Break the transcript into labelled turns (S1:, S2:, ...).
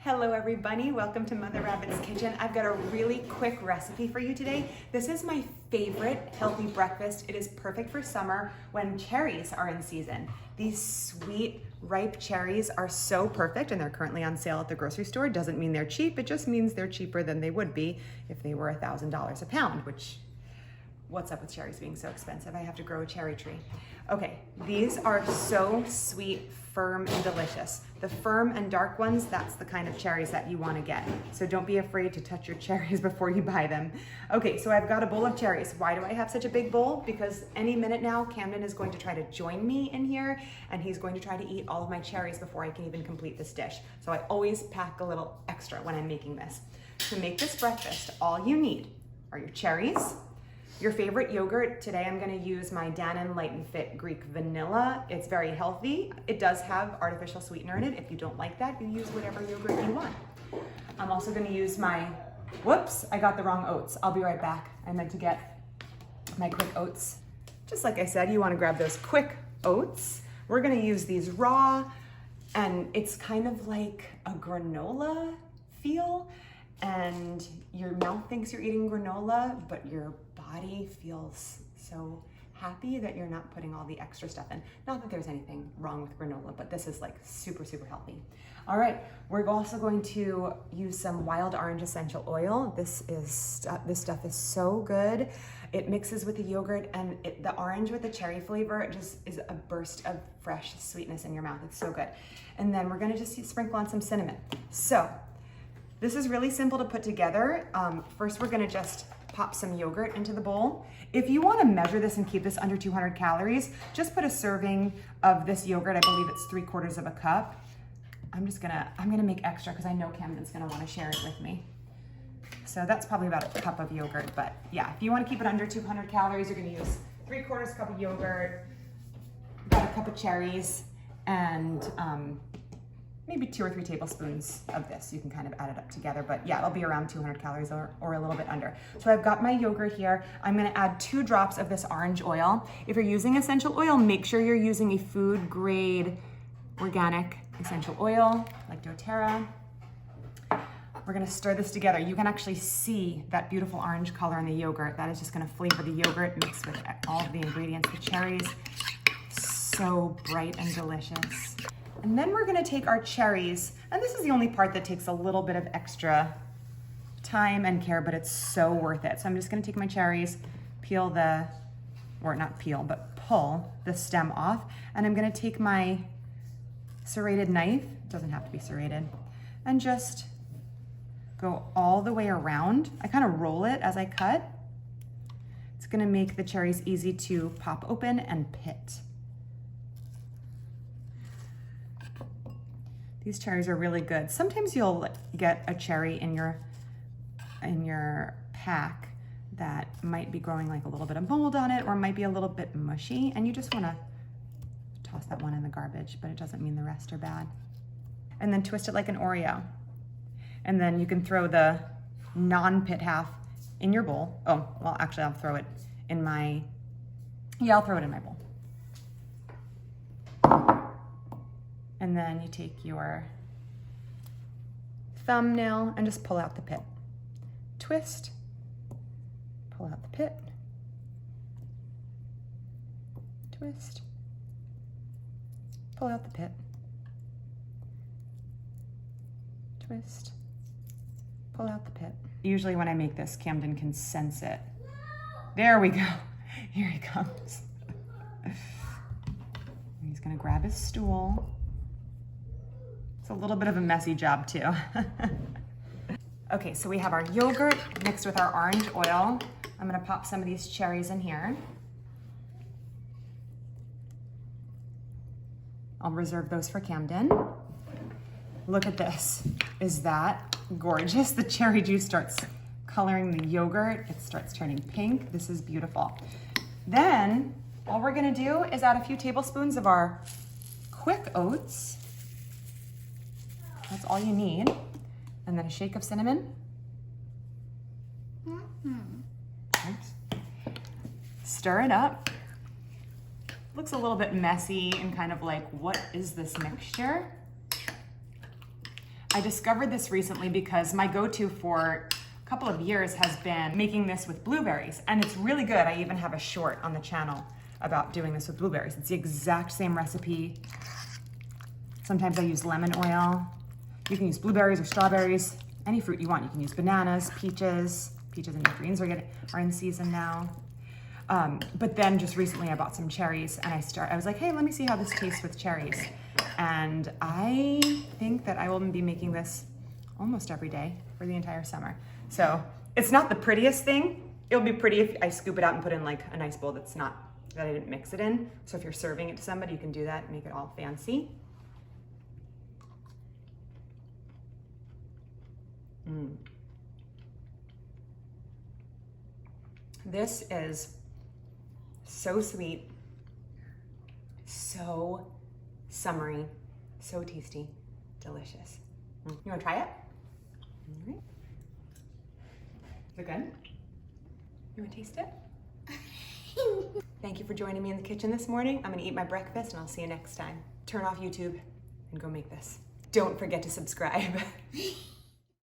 S1: Hello everybody, welcome to Mother Rabbit's Kitchen. I've got a really quick recipe for you today. This is my favorite healthy breakfast. It is perfect for summer when cherries are in season. These sweet, ripe cherries are so perfect, and they're currently on sale at the grocery store. Doesn't mean they're cheap, it just means they're cheaper than they would be if they were $1,000 a pound, which, what's up with cherries being so expensive? I have to grow a cherry tree. Okay, these are so sweet, firm, and delicious. The firm and dark ones, that's the kind of cherries that you want to get. So don't be afraid to touch your cherries before you buy them. Okay, so I've got a bowl of cherries. Why do I have such a big bowl? Because any minute now, Camden is going to try to join me in here, and he's going to try to eat all of my cherries before I can even complete this dish. So I always pack a little extra when I'm making this. To make this breakfast, all you need are your cherries, your favorite yogurt. Today I'm going to use my Dannon Light and Fit Greek Vanilla. It's very healthy. It does have artificial sweetener in it. If you don't like that, you use whatever yogurt you want. I'm also going to use my, whoops, I got the wrong oats. I'll be right back. I meant to get my quick oats. Just like I said, you want to grab those quick oats. We're going to use these raw, and it's kind of like a granola feel. And your mouth thinks you're eating granola, but your body feels so happy that you're not putting all the extra stuff in. Not that there's anything wrong with granola, but this is like super, super healthy. All right, we're also going to use some wild orange essential oil. This stuff is so good. It mixes with the yogurt, and the orange with the cherry flavor, it just is a burst of fresh sweetness in your mouth. It's so good. And then we're gonna just sprinkle on some cinnamon. So this is really simple to put together. First, we're gonna just pop some yogurt into the bowl. If you wanna measure this and keep this under 200 calories, just put a serving of this yogurt. I believe it's 3/4 of a cup. I'm gonna make extra because I know Camden's gonna wanna share it with me. So that's probably about a cup of yogurt, but yeah, if you wanna keep it under 200 calories, you're gonna use 3/4 cup of yogurt, about a cup of cherries, and maybe 2 or 3 tablespoons of this. You can kind of add it up together, but yeah, it'll be around 200 calories or a little bit under. So I've got my yogurt here. I'm gonna add 2 drops of this orange oil. If you're using essential oil, make sure you're using a food grade organic essential oil like doTERRA. We're gonna stir this together. You can actually see that beautiful orange color in the yogurt. That is just gonna flavor the yogurt mixed with all of the ingredients, the cherries. So bright and delicious. And then we're gonna take our cherries, and this is the only part that takes a little bit of extra time and care, but it's so worth it. So I'm just gonna take my cherries, pull the stem off, and I'm gonna take my serrated knife, it doesn't have to be serrated, and just go all the way around. I kind of roll it as I cut. It's gonna make the cherries easy to pop open and pit. These cherries are really good. Sometimes you'll get a cherry in your pack that might be growing like a little bit of mold on it, or might be a little bit mushy, and you just wanna toss that one in the garbage, but it doesn't mean the rest are bad. And then twist it like an Oreo. And then you can throw the non-pit half in your bowl. Oh, well, actually I'll throw it in my bowl. And then you take your thumbnail and just pull out the pit. Twist, pull out the pit, twist, pull out the pit, twist, pull out the pit. Usually when I make this, Camden can sense it. There we go. Here he comes. He's gonna grab his stool. It's a little bit of a messy job too. Okay, so we have our yogurt mixed with our orange oil. I'm gonna pop some of these cherries in here. I'll reserve those for Camden. Look at this. Is that gorgeous? The cherry juice starts coloring the yogurt. It starts turning pink. This is beautiful. Then all we're gonna do is add a few tablespoons of our quick oats. That's all you need. And then a shake of cinnamon. Oops. Stir it up. Looks a little bit messy and kind of like, what is this mixture? I discovered this recently because my go-to for a couple of years has been making this with blueberries, and it's really good. I even have a short on the channel about doing this with blueberries. It's the exact same recipe. Sometimes I use lemon oil. You can use blueberries or strawberries, any fruit you want. You can use bananas, peaches. Peaches and nectarines are in season now. But then just recently I bought some cherries and I was like, hey, let me see how this tastes with cherries. And I think that I will be making this almost every day for the entire summer. So it's not the prettiest thing. It'll be pretty if I scoop it out and put it in like a nice bowl that I didn't mix it in. So if you're serving it to somebody, you can do that and make it all fancy. This is so sweet, so summery, so tasty, delicious. You wanna try it? All right. Is it good? You wanna taste it? Thank you for joining me in the kitchen this morning. I'm gonna eat my breakfast and I'll see you next time. Turn off YouTube and go make this. Don't forget to subscribe.